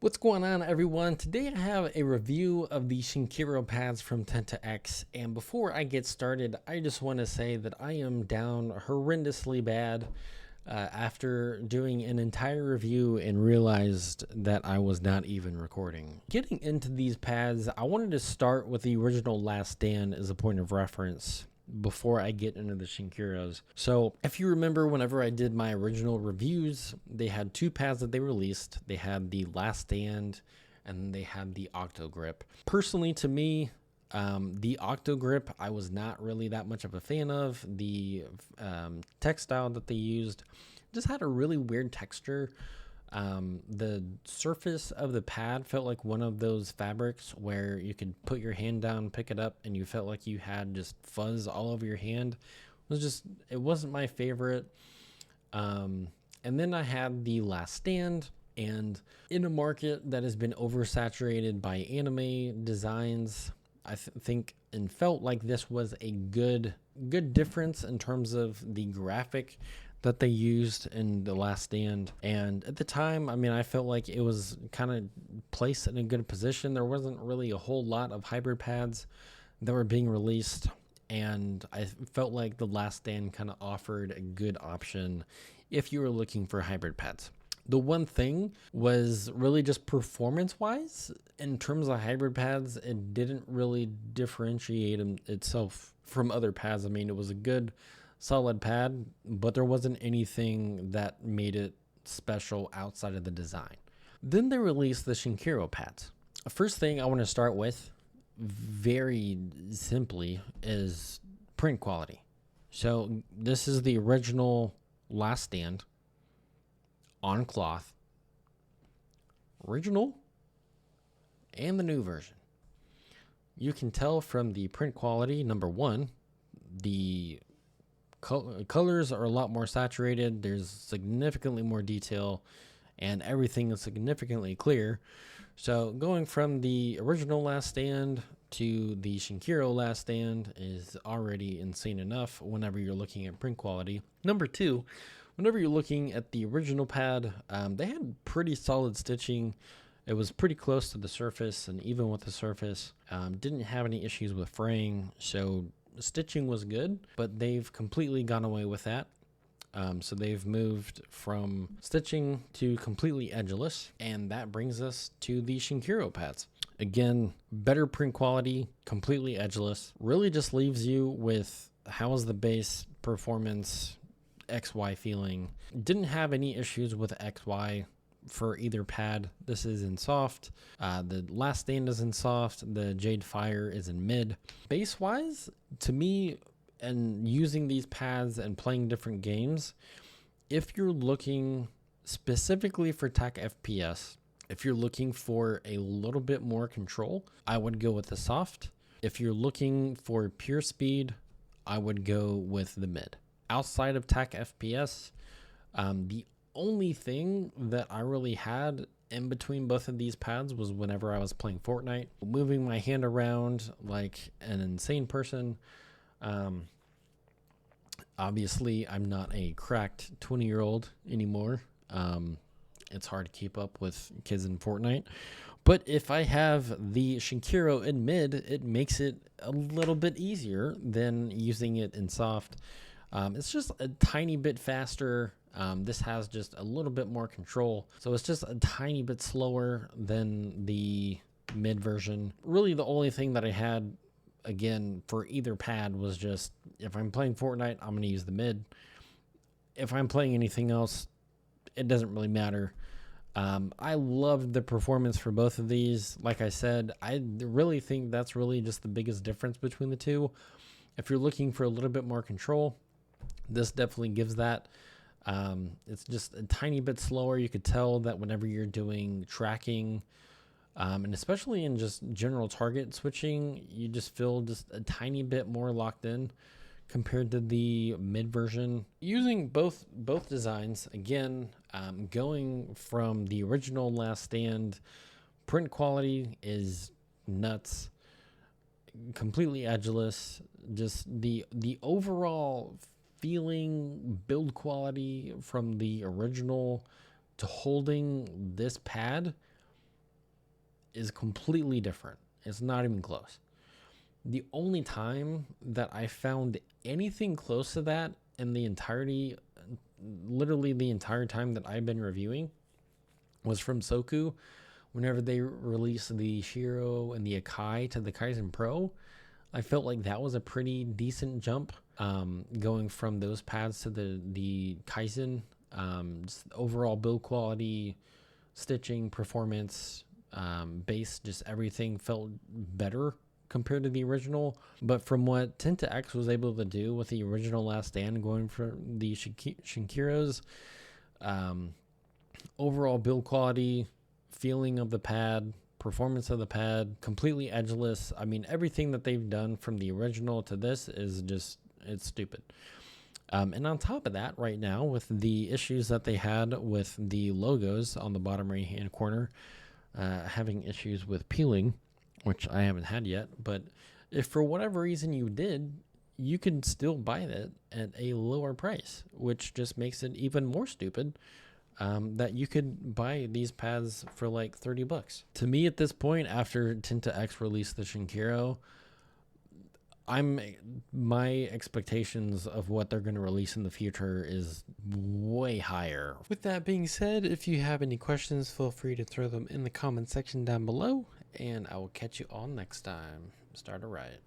What's going on, everyone? Today I have a review of the Shinkiro pads from Tenta-X, and before I get started, I just want to say that I am down horrendously bad after doing an entire review and realized that I was not even recording. Getting into these pads, I wanted to start with the original Last Stand as a point of reference before I get into the Shinkiros. So if you remember, whenever I did my original reviews, they had two pads that they released. They had the Last Stand and they had the Octo Grip. Personally, to me, the Octo Grip I was not really that much of a fan of. The textile that they used just had a really weird texture. The surface of the pad felt like one of those fabrics where you could put your hand down, pick it up, and you felt like you had just fuzz all over your hand. It wasn't my favorite. And then I had the Last Stand, and in a market that has been oversaturated by anime designs, I think and felt like this was a good difference in terms of the graphic that they used in the Last Stand. And at the time, I mean, I felt like it was kind of placed in a good position. There wasn't really a whole lot of hybrid pads that were being released, and I felt like the Last Stand kind of offered a good option if you were looking for hybrid pads. The one thing was really just performance wise. In terms of hybrid pads, it didn't really differentiate itself from other pads. I mean, it was a good solid pad, but there wasn't anything that made it special outside of the design. Then they released the Shinkiro pads. First thing I want to start with, very simply, is print quality. So this is the original Last Stand on cloth, original and the new version. You can tell from the print quality, number one, the colors are a lot more saturated. There's significantly more detail, and everything is significantly clear. So going from the original Last Stand to the Shinkiro Last Stand is already insane enough whenever you're looking at print quality. Number two, whenever you're looking at the original pad, they had pretty solid stitching. It was pretty close to the surface, and even with the surface, didn't have any issues with fraying. So stitching was good, but they've completely gone away with that. So they've moved from stitching to completely edgeless, and that brings us to the Shinkiro pads. Again, better print quality, completely edgeless. Really just leaves you with how is the base performance, XY feeling. Didn't have any issues with XY for either pad. This is in soft. The Last Stand is in soft. The JadeFire is in mid. Base wise, to me, and using these pads and playing different games, if you're looking specifically for tech FPS, if you're looking for a little bit more control, I would go with the soft. If you're looking for pure speed, I would go with the mid. Outside of tech FPS, the only thing that I really had in between both of these pads was whenever I was playing Fortnite, moving my hand around like an insane person. Obviously, I'm not a cracked 20-year-old anymore. It's hard to keep up with kids in Fortnite. But if I have the Shinkiro in mid, it makes it a little bit easier than using it in soft. It's just a tiny bit faster. This has just a little bit more control. So it's just a tiny bit slower than the mid version. Really, the only thing that I had, again, for either pad was just, if I'm playing Fortnite, I'm going to use the mid. If I'm playing anything else, it doesn't really matter. I loved the performance for both of these. Like I said, I really think that's really just the biggest difference between the two. If you're looking for a little bit more control, this definitely gives that. It's just a tiny bit slower. You could tell that whenever you're doing tracking, and especially in just general target switching, you just feel just a tiny bit more locked in compared to the mid version. Using both designs, again, going from the original Last Stand, print quality is nuts, completely edgeless. Just the overall feeling, build quality from the original to holding this pad is completely different. It's not even close. The only time that I found anything close to that in the entirety, literally the entire time that I've been reviewing, was from Soku. Whenever they released the Shiro and the Akai to the Kaizen Pro, I felt like that was a pretty decent jump, going from those pads to the Kaizen. Just overall build quality, stitching, performance, base, just everything felt better compared to the original. But from what Tenta-X was able to do with the original Last Stand, going for the Shinkiros, overall build quality, feeling of the pad, performance of the pad, completely edgeless. I mean, everything that they've done from the original to this is just, it's stupid. And on top of that, right now, with the issues that they had with the logos on the bottom right hand corner, having issues with peeling, which I haven't had yet, but if for whatever reason you did, you can still buy that at a lower price, which just makes it even more stupid. That you could buy these pads for like $30. To me, at this point, after Tenta-X released the Shinkiro, my expectations of what they're going to release in the future is way higher. With that being said, if you have any questions, feel free to throw them in the comment section down below, and I will catch you all next time. Start a riot.